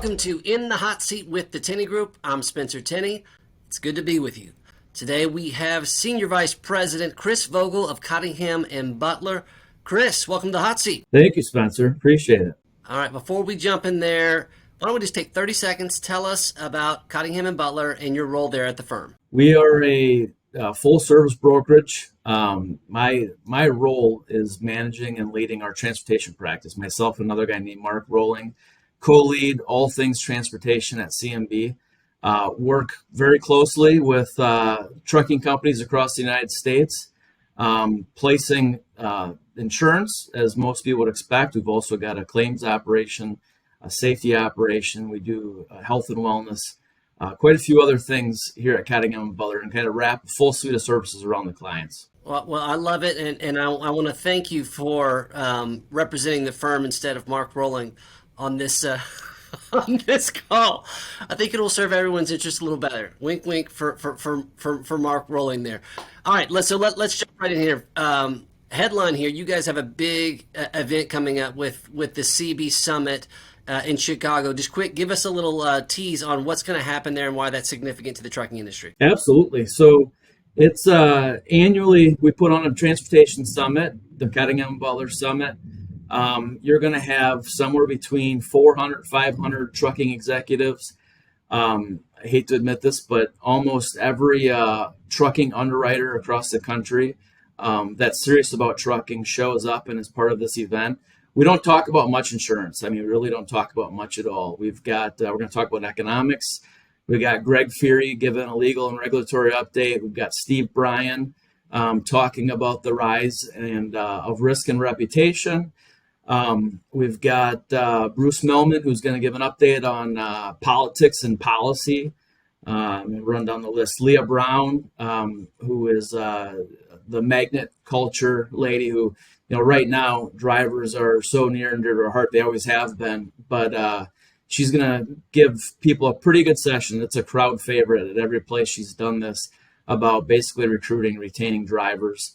Welcome to In the Hot Seat with the Tenney Group. I'm Spencer Tenney. It's good to be with you. Today we have Senior Vice President Chris Vogel of Cottingham and Butler. Chris, welcome to the Hot Seat. Thank you, Spencer. Appreciate it. All right, before we jump in there, why don't we just take 30 seconds, tell us about Cottingham and Butler and your role there at the firm. We are a full-service brokerage. My role is managing and leading our transportation practice. Myself and another guy named Mark Rolling co-lead all things transportation at CMB. Work very closely with trucking companies across the United States, placing insurance, as most people would expect. We've also got a claims operation, a safety operation. We do health and wellness, quite a few other things here at Cottingham and Butler, and kind of wrap a full suite of services around the clients. Well, I love it, and I want to thank you for representing the firm instead of Mark Rolling on this on this call. I think it will serve everyone's interest a little better. Wink, wink for Mark Rolling there. All right, let's jump right in here. Headline here: you guys have a big event coming up with the CB Summit in Chicago. Just quick, give us a little tease on what's going to happen there and why that's significant to the trucking industry. Absolutely. So it's annually we put on a transportation summit, the Cottingham Butler Summit. You're going to have somewhere between 400, 500 trucking executives. I hate to admit this, but almost every trucking underwriter across the country that's serious about trucking shows up and is part of this event. We don't talk about much insurance. I mean, we really don't talk about much at all. We've got, we're going to talk about economics. We got Greg Feary giving a legal and regulatory update. We've got Steve Bryan talking about the rise of risk and reputation. We've got Bruce Millman, who's going to give an update on politics and policy. Run down the list. Leah Brown, who is the magnet culture lady who, right now drivers are so near and dear to her heart. They always have been. But she's going to give people a pretty good session. It's a crowd favorite at every place she's done this about basically recruiting, retaining drivers.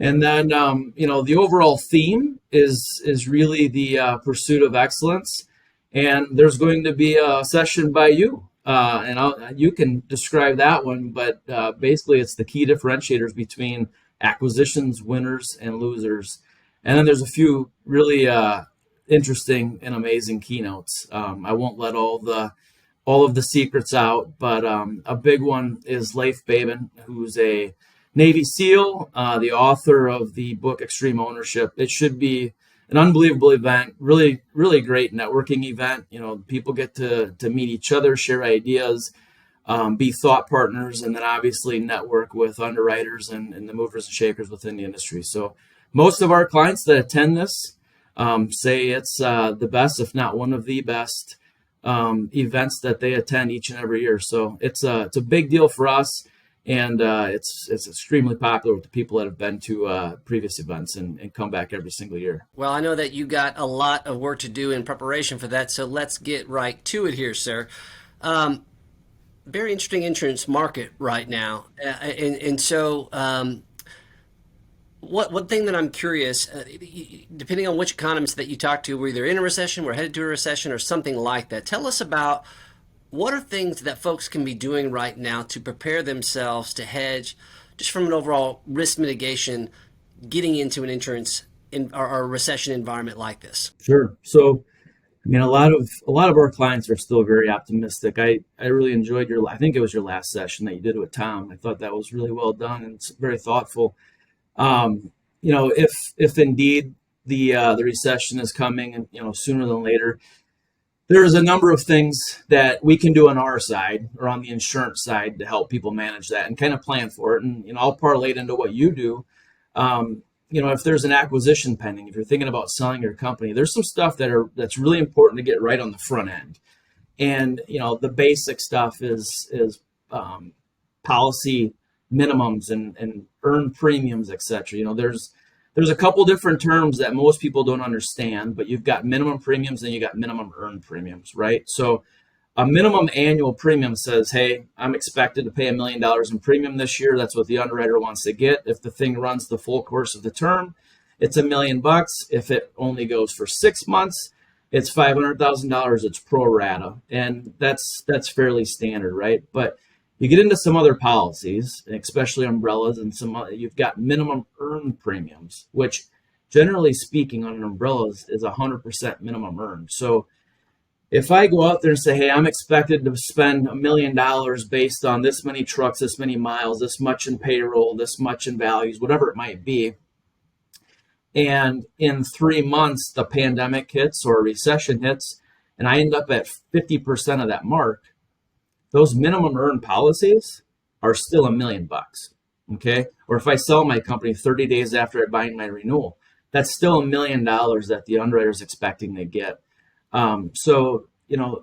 And then, the overall theme is really the pursuit of excellence. And there's going to be a session by you. You can describe that one, but basically it's the key differentiators between acquisitions, winners, and losers. And then there's a few really interesting and amazing keynotes. I won't let all of the secrets out, but a big one is Leif Babin, who's a Navy SEAL, the author of the book Extreme Ownership. It should be an unbelievable event, really, really great networking event. People get to meet each other, share ideas, be thought partners, and then obviously network with underwriters and the movers and shakers within the industry. So most of our clients that attend this say it's the best, if not one of the best events that they attend each and every year. So it's a big deal for us. And it's extremely popular with the people that have been to previous events and come back every single year. Well, I know that you got a lot of work to do in preparation for that, so let's get right to it here, sir. Very interesting insurance market right now. So one thing that I'm curious, depending on which economists that you talk to, we're either in a recession, we're headed to a recession, or something like that. Tell us about what are things that folks can be doing right now to prepare themselves to hedge, just from an overall risk mitigation, getting into an insurance or a recession environment like this? Sure. So, a lot of our clients are still very optimistic. I really enjoyed I think it was your last session that you did with Tom. I thought that was really well done and it's very thoughtful. If indeed the recession is coming, and sooner than later, there's a number of things that we can do on our side or on the insurance side to help people manage that and kind of plan for it. And I'll parlay it into what you do. If there's an acquisition pending, if you're thinking about selling your company, there's some stuff that's really important to get right on the front end. And the basic stuff is policy minimums and earned premiums, etc. There's a couple different terms that most people don't understand, but you've got minimum premiums and you got minimum earned premiums, right? So a minimum annual premium says, hey, I'm expected to pay $1 million in premium this year. That's what the underwriter wants to get. If the thing runs the full course of the term, it's $1 million. If it only goes for 6 months, it's $500,000. It's pro rata, and that's fairly standard, right? But you get into some other policies, especially umbrellas, and you've got minimum earned premiums, which generally speaking on an umbrella is 100% minimum earned. So if I go out there and say, hey, I'm expected to spend $1 million based on this many trucks, this many miles, this much in payroll, this much in values, whatever it might be, and in 3 months the pandemic hits or a recession hits, and I end up at 50% of that mark, those minimum earned policies are still $1 million. Okay. Or if I sell my company 30 days after I bind my renewal, that's still $1 million that the underwriter is expecting to get. So,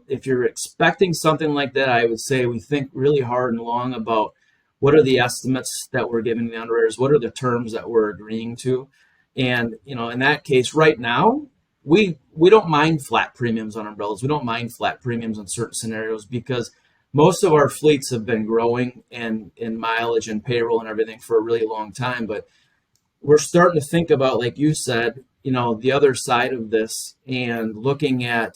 if you're expecting something like that, I would say we think really hard and long about what are the estimates that we're giving the underwriters, what are the terms that we're agreeing to. And, in that case, right now, we don't mind flat premiums on umbrellas. We don't mind flat premiums in certain scenarios because most of our fleets have been growing and in mileage and payroll and everything for a really long time. But we're starting to think about, like you said, the other side of this and looking at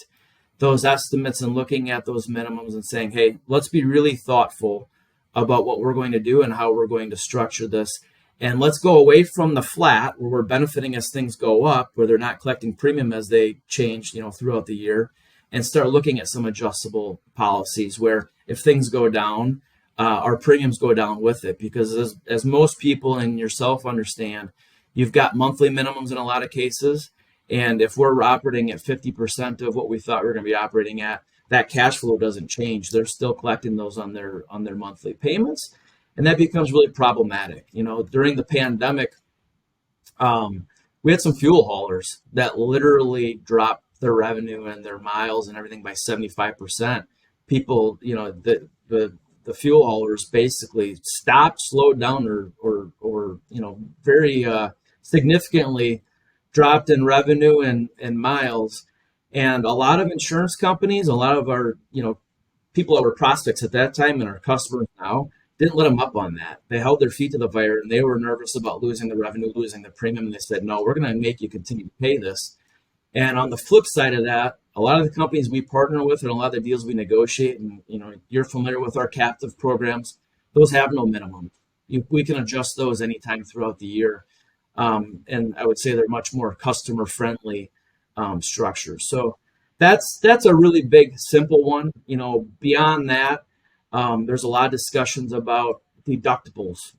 those estimates and looking at those minimums and saying, hey, let's be really thoughtful about what we're going to do and how we're going to structure this. And let's go away from the flat where we're benefiting as things go up, where they're not collecting premium as they change, throughout the year, and start looking at some adjustable policies where if things go down, our premiums go down with it. Because as most people and yourself understand, you've got monthly minimums in a lot of cases. And if we're operating at 50% of what we thought we were going to be operating at, that cash flow doesn't change. They're still collecting those on their monthly payments. And that becomes really problematic. During the pandemic, we had some fuel haulers that literally dropped their revenue and their miles and everything by 75%. People, the fuel haulers basically stopped, slowed down, or very significantly dropped in revenue and miles. And a lot of insurance companies, a lot of our people that were prospects at that time and our customers now, didn't let them up on that. They held their feet to the fire and they were nervous about losing the revenue, losing the premium. And they said, no, we're going to make you continue to pay this. And on the flip side of that, a lot of the companies we partner with and a lot of the deals we negotiate, and you're familiar with our captive programs, those have no minimum. We can adjust those anytime throughout the year. And I would say they're much more customer friendly structures. So that's a really big, simple one. Beyond that, there's a lot of discussions about deductibles.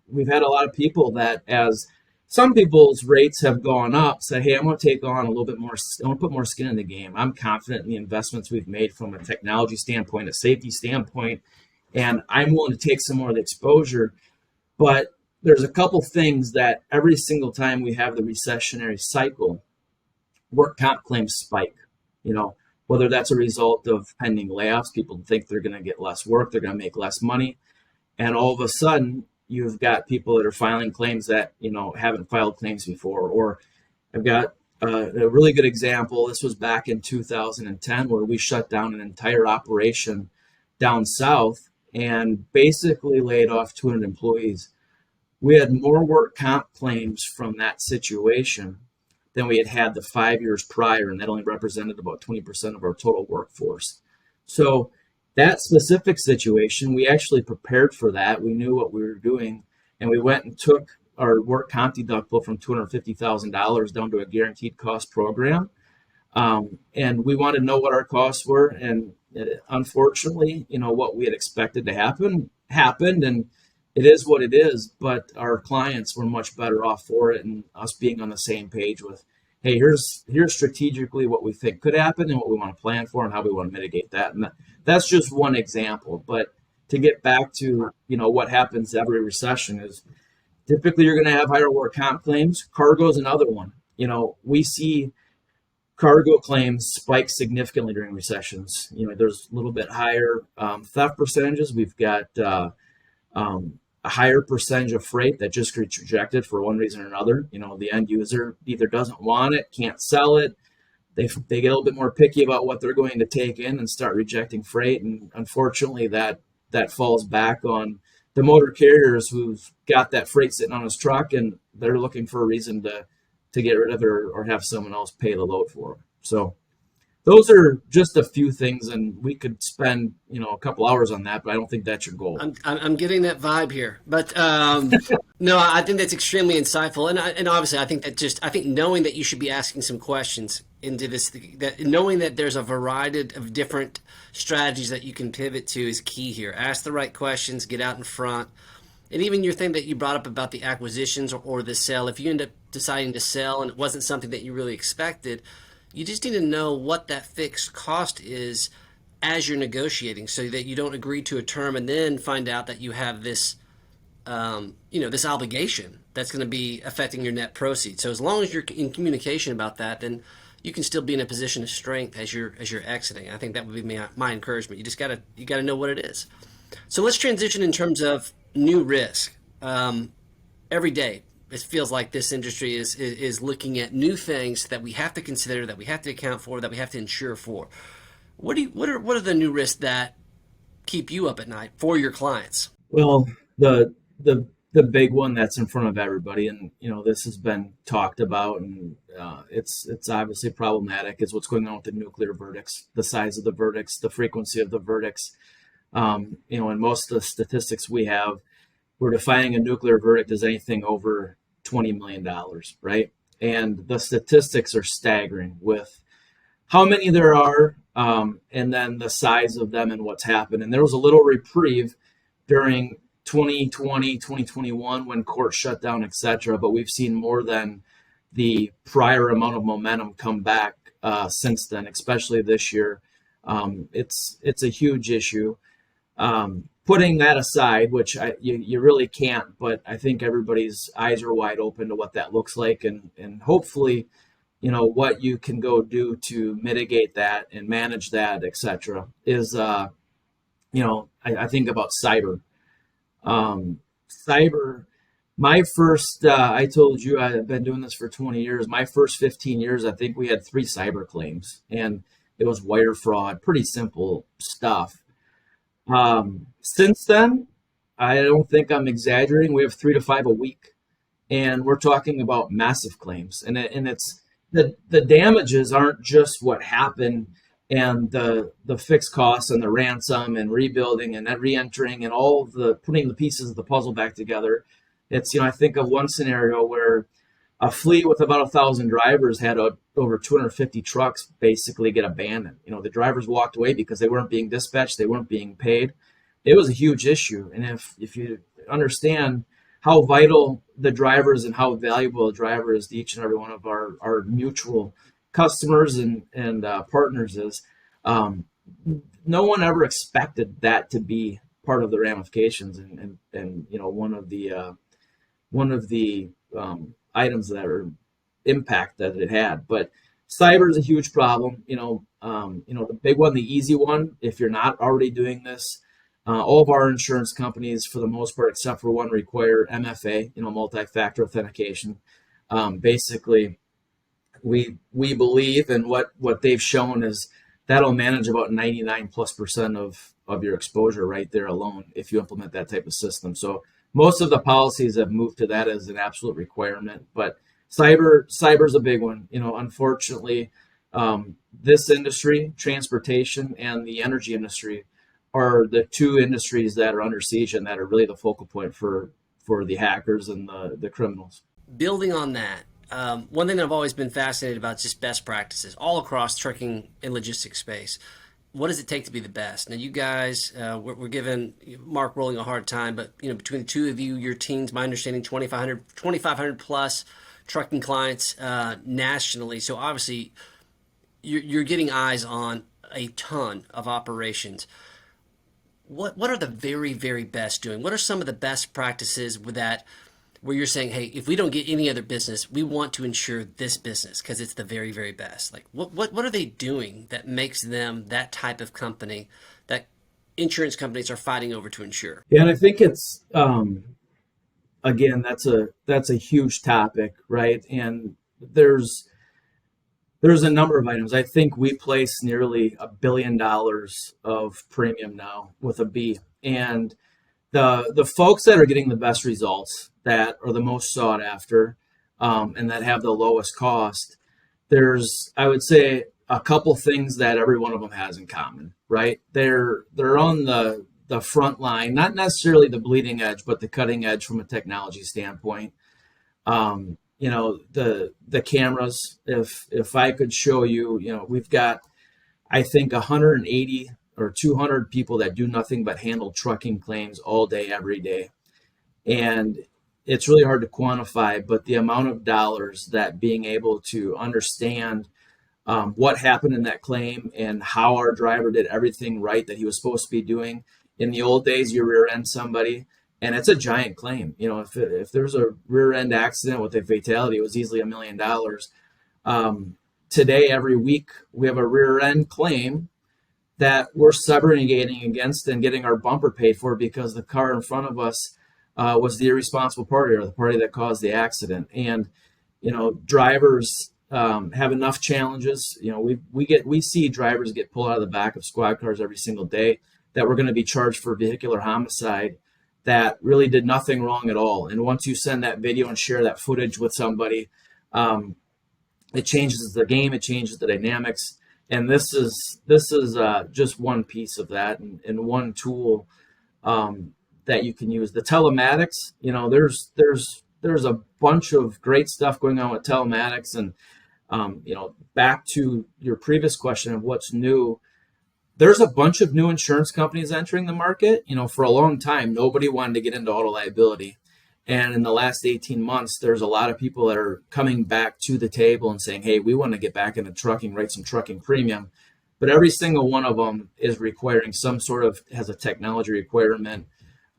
We've had a lot of people that, as some people's rates have gone up, say, hey, I'm going to take on a little bit more, I want to put more skin in the game. I'm confident in the investments we've made from a technology standpoint, a safety standpoint, and I'm willing to take some more of the exposure. But there's a couple things that every single time we have the recessionary cycle, work comp claims spike. Whether that's a result of pending layoffs, people think they're going to get less work, they're going to make less money, and all of a sudden you've got people that are filing claims that haven't filed claims before. Or I've got a really good example. This was back in 2010 where we shut down an entire operation down south and basically laid off 200 employees. We had more work comp claims from that situation than we had the 5 years prior, and that only represented about 20% of our total workforce. So that specific situation, we actually prepared for that. We knew what we were doing, and we went and took our work comp deductible from $250,000 down to a guaranteed cost program. And we wanted to know what our costs were, and unfortunately, what we had expected to happen happened, and it is what it is. But our clients were much better off for it, and us being on the same page with, hey, here's strategically what we think could happen and what we want to plan for and how we want to mitigate that. And that's just one example. But to get back to what happens every recession is typically you're going to have higher work comp claims. Cargo is another one. We see cargo claims spike significantly during recessions. There's a little bit higher theft percentages. We've got a higher percentage of freight that just gets rejected for one reason or another. The end user either doesn't want it, can't sell it. They get a little bit more picky about what they're going to take in and start rejecting freight. And unfortunately, that falls back on the motor carriers who've got that freight sitting on his truck, and they're looking for a reason to get rid of it or have someone else pay the load for it. So those are just a few things, and we could spend a couple hours on that, but I don't think that's your goal. I'm getting that vibe here, but no, I think that's extremely insightful, and obviously, I think knowing that you should be asking some questions into this, that knowing that there's a variety of different strategies that you can pivot to is key here. Ask the right questions, get out in front, and even your thing that you brought up about the acquisitions or the sale. If you end up deciding to sell and it wasn't something that you really expected, you just need to know what that fixed cost is as you're negotiating so that you don't agree to a term and then find out that you have this this obligation that's going to be affecting your net proceeds. So as long as you're in communication about that, then you can still be in a position of strength as you're exiting. I think that would be my encouragement. You gotta know what it is. So let's transition in terms of new risk. Every day it feels like this industry is looking at new things that we have to consider, that we have to account for, that we have to insure for. What are the new risks that keep you up at night for your clients? Well, the big one that's in front of everybody, and this has been talked about, and it's obviously problematic, is what's going on with the nuclear verdicts, the size of the verdicts, the frequency of the verdicts. And most of the statistics we have, we're defining a nuclear verdict as anything over $20 million, right? And the statistics are staggering with how many there are, and then the size of them and what's happened. And there was a little reprieve during 2020, 2021 when courts shut down, etc. But we've seen more than the prior amount of momentum come back since then, especially this year. It's a huge issue. Putting that aside, which you really can't, but I think everybody's eyes are wide open to what that looks like, and hopefully, what you can go do to mitigate that and manage that, etc. is, I think about cyber. Cyber, my first, I told you I've been doing this for 20 years. My first 15 years, I think we had 3 cyber claims, and it was wire fraud, pretty simple stuff. Since then, I don't think I'm exaggerating. We have 3 to 5 a week, and we're talking about massive claims. And it's the damages aren't just what happened and the fixed costs and the ransom and rebuilding and re-entering and all the putting the pieces of the puzzle back together. It's I think of one scenario where a fleet with about 1,000 drivers had over 250 trucks basically get abandoned. The drivers walked away because they weren't being dispatched, they weren't being paid. It was a huge issue. And if you understand how vital the drivers and how valuable a driver is to each and every one of our mutual customers and partners is, no one ever expected that to be part of the ramifications and one of the items that are impact that it had. But cyber is a huge problem. The big one, the easy one, if you're not already doing this, all of our insurance companies, for the most part, except for one, require MFA, multi-factor authentication. Basically, we believe, and what they've shown is that'll manage about 99+% of your exposure right there alone if you implement that type of system. So most of the policies have moved to that as an absolute requirement, but cyber's a big one. Unfortunately, this industry, transportation and the energy industry, are the 2 industries that are under siege and that are really the focal point for the hackers and the criminals. Building on that, one thing that I've always been fascinated about is just best practices all across trucking and logistics space. What does it take to be the best? Now, you guys, we're giving Mark Rolling a hard time, but between the 2 of you, your teams, my understanding, 2,500 plus trucking clients nationally. So obviously, you're getting eyes on a ton of operations. What are the very, very best doing? What are some of the best practices where you're saying, hey, if we don't get any other business, we want to insure this business because it's the very, very best? Like, what are they doing that makes them that type of company that insurance companies are fighting over to insure? Yeah, and I think it's again, that's a huge topic, right? And there's a number of items. I think we place nearly $1 billion of premium now with a B, and the folks that are getting the best results, that are the most sought after, and that have the lowest cost, there's, I would say, a couple things that every one of them has in common, right? They're on the front line, not necessarily the bleeding edge, but the cutting edge from a technology standpoint. The cameras. If I could show you, we've got, I think, 180 or 200 people that do nothing but handle trucking claims all day, every day. And it's really hard to quantify, but the amount of dollars that being able to understand what happened in that claim and how our driver did everything right that he was supposed to be doing. In the old days, you rear end somebody, and it's a giant claim. If there's a rear end accident with a fatality, it was easily $1 million. Today, every week, we have a rear end claim that we're subrogating against and getting our bumper paid for because the car in front of us was the irresponsible party or the party that caused the accident. And drivers have enough challenges. We see drivers get pulled out of the back of squad cars every single day that we're going to be charged for vehicular homicide that really did nothing wrong at all. And once you send that video and share that footage with somebody, it changes the game, it changes the dynamics. And this is just one piece of that and one tool that you can use. The telematics, there's a bunch of great stuff going on with telematics. And back to your previous question of what's new, there's a bunch of new insurance companies entering the market. For a long time, nobody wanted to get into auto liability. And in the last 18 months, there's a lot of people that are coming back to the table and saying, hey, we want to get back into trucking, write some trucking premium. But every single one of them is requiring some sort of, has a technology requirement,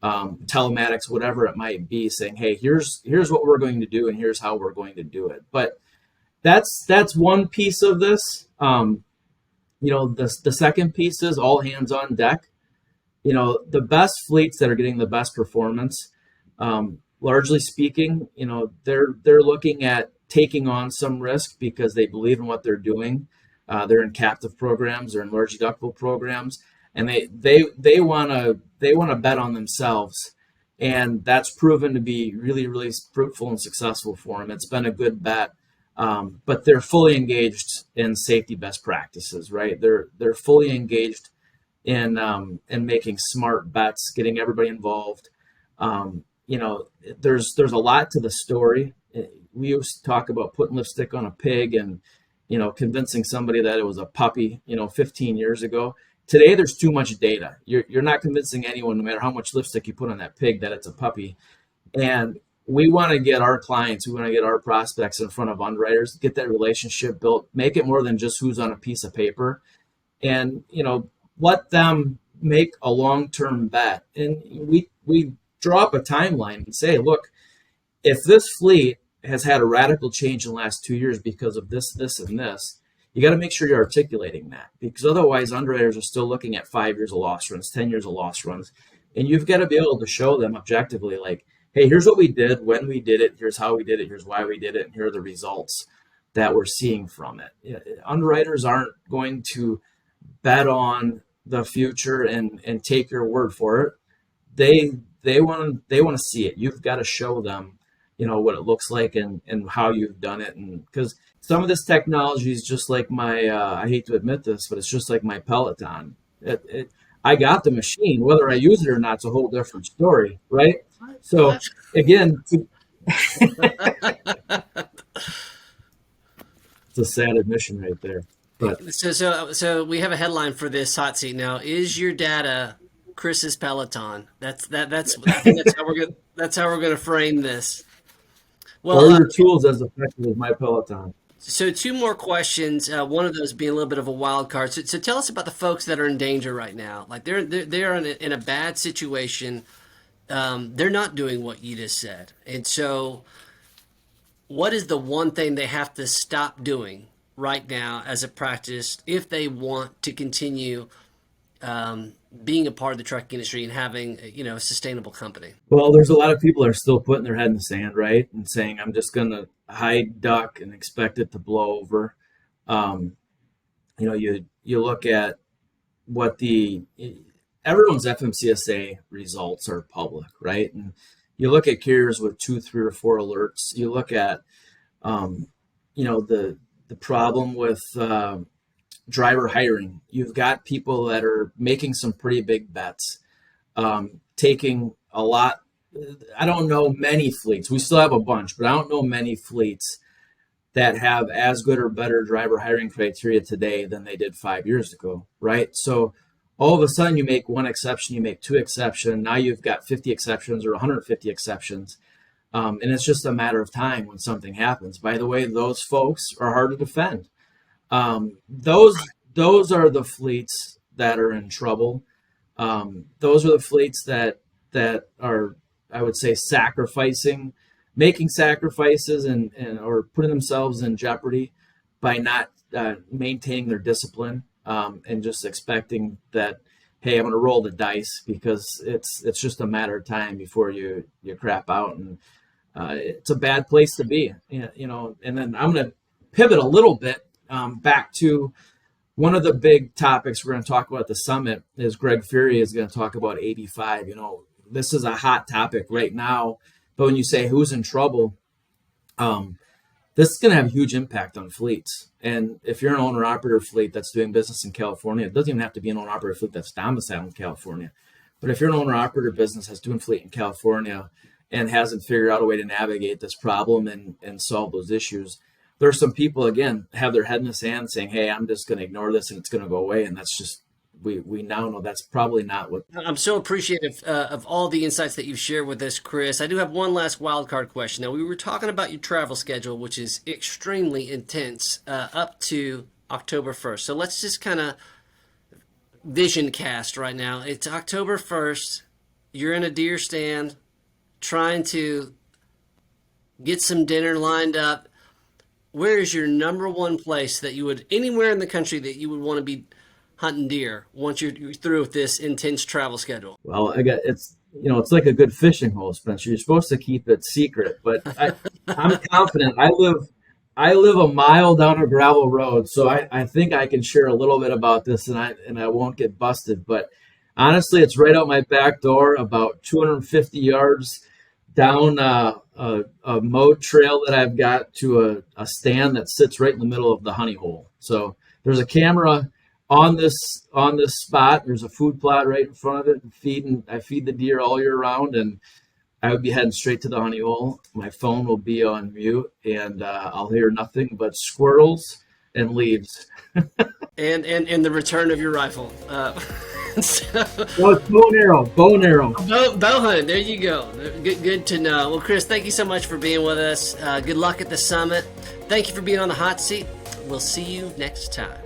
telematics, whatever it might be, saying, hey, here's what we're going to do and here's how we're going to do it. But that's one piece of this. The second piece is all hands on deck. The best fleets that are getting the best performance, largely speaking, they're looking at taking on some risk because they believe in what they're doing. They're in captive programs, they're in large deductible programs, and they want to bet on themselves. And that's proven to be really, really fruitful and successful for them. It's been a good bet. But they're fully engaged in safety best practices, right? They're fully engaged in making smart bets, getting everybody involved. There's a lot to the story. We used to talk about putting lipstick on a pig and convincing somebody that it was a puppy 15 years ago. Today there's too much data. You're not convincing anyone, no matter how much lipstick you put on that pig, that it's a puppy. And we want to get our clients, we want to get our prospects in front of underwriters, get that relationship built, make it more than just who's on a piece of paper, and let them make a long-term bet. And we draw up a timeline and say, look, if this fleet has had a radical change in the last 2 years because of this, and this, you got to make sure you're articulating that, because otherwise underwriters are still looking at 5 years of loss runs, 10 years of loss runs, and you've got to be able to show them objectively, like, hey, here's what we did, when we did it, here's how we did it, here's why we did it, and here are the results that we're seeing from it. Underwriters aren't going to bet on the future and take your word for it. They want to see it. You've got to show them, what it looks like and how you've done it. And because some of this technology is just like my, I hate to admit this, but it's just like my Peloton. I got the machine, whether I use it or not, it's a whole different story, right? So again, it's a sad admission right there. But So we have a headline for this hot seat now. Is your data Chris's Peloton? That's I think that's how we're gonna frame this. Well, Well, your tools as effective as my Peloton. so two more questions. One of those being a little bit of a wild card. So tell us about the folks that are in danger right now. Like they're in a bad situation. They're not doing what you just said. And so what is the one thing they have to stop doing right now as a practice if they want to continue being a part of the trucking industry and having a sustainable company? Well, there's a lot of people that are still putting their head in the sand, right? And saying, I'm just going to hide, duck, and expect it to blow over. You look at what everyone's FMCSA results are public, right? And you look at carriers with 2, 3, or 4 alerts. You look at, the problem with driver hiring. You've got people that are making some pretty big bets, taking a lot. I don't know many fleets. We still have a bunch, but I don't know many fleets that have as good or better driver hiring criteria today than they did 5 years ago, right? So all of a sudden you make one exception, you make two exceptions. Now you've got 50 exceptions or 150 exceptions. And it's just a matter of time when something happens. By the way, those folks are hard to defend. Those are the fleets that are in trouble. Those are the fleets that are, I would say, making sacrifices and or putting themselves in jeopardy by not maintaining their discipline, and just expecting that, hey, I'm going to roll the dice because it's just a matter of time before you crap out, and it's a bad place to be, you know. And then I'm going to pivot a little bit back to one of the big topics we're going to talk about at the summit. Is Greg Fury is going to talk about AB5. You know, this is a hot topic right now, but when you say who's in trouble, this is going to have a huge impact on fleets. And if you're an owner-operator fleet that's doing business in California, it doesn't even have to be an owner-operator fleet that's domiciled in California. But if you're an owner-operator business that's doing fleet in California and hasn't figured out a way to navigate this problem and solve those issues, there are some people, again, have their head in the sand saying, hey, I'm just going to ignore this and it's going to go away. And that's just, we now know that's probably not what. I'm so appreciative of all the insights that you've shared with us, Chris. I do have one last wild card question. Now, we were talking about your travel schedule, which is extremely intense, up to October 1st. So let's just kind of vision cast right now. It's October 1st. You're in a deer stand trying to get some dinner lined up. Where is your number one place that you would, anywhere in the country that you would want to be hunting deer once you're through with this intense travel schedule? Well, it's like a good fishing hole, Spencer. You're supposed to keep it secret, but I'm confident. I live a mile down a gravel road, so I think I can share a little bit about this, and I won't get busted. But honestly, it's right out my back door, about 250 yards down a mowed trail that I've got to a stand that sits right in the middle of the honey hole. So there's a camera on this spot. There's a food plot right in front of it. I feed the deer all year round, and I would be heading straight to the honey hole. My phone will be on mute, and I'll hear nothing but squirrels and leaves. and the return of your rifle. Well, it's bow and arrow. Bow hunting. There you go. Good to know. Well, Chris, thank you so much for being with us. Good luck at the summit. Thank you for being on the hot seat. We'll see you next time.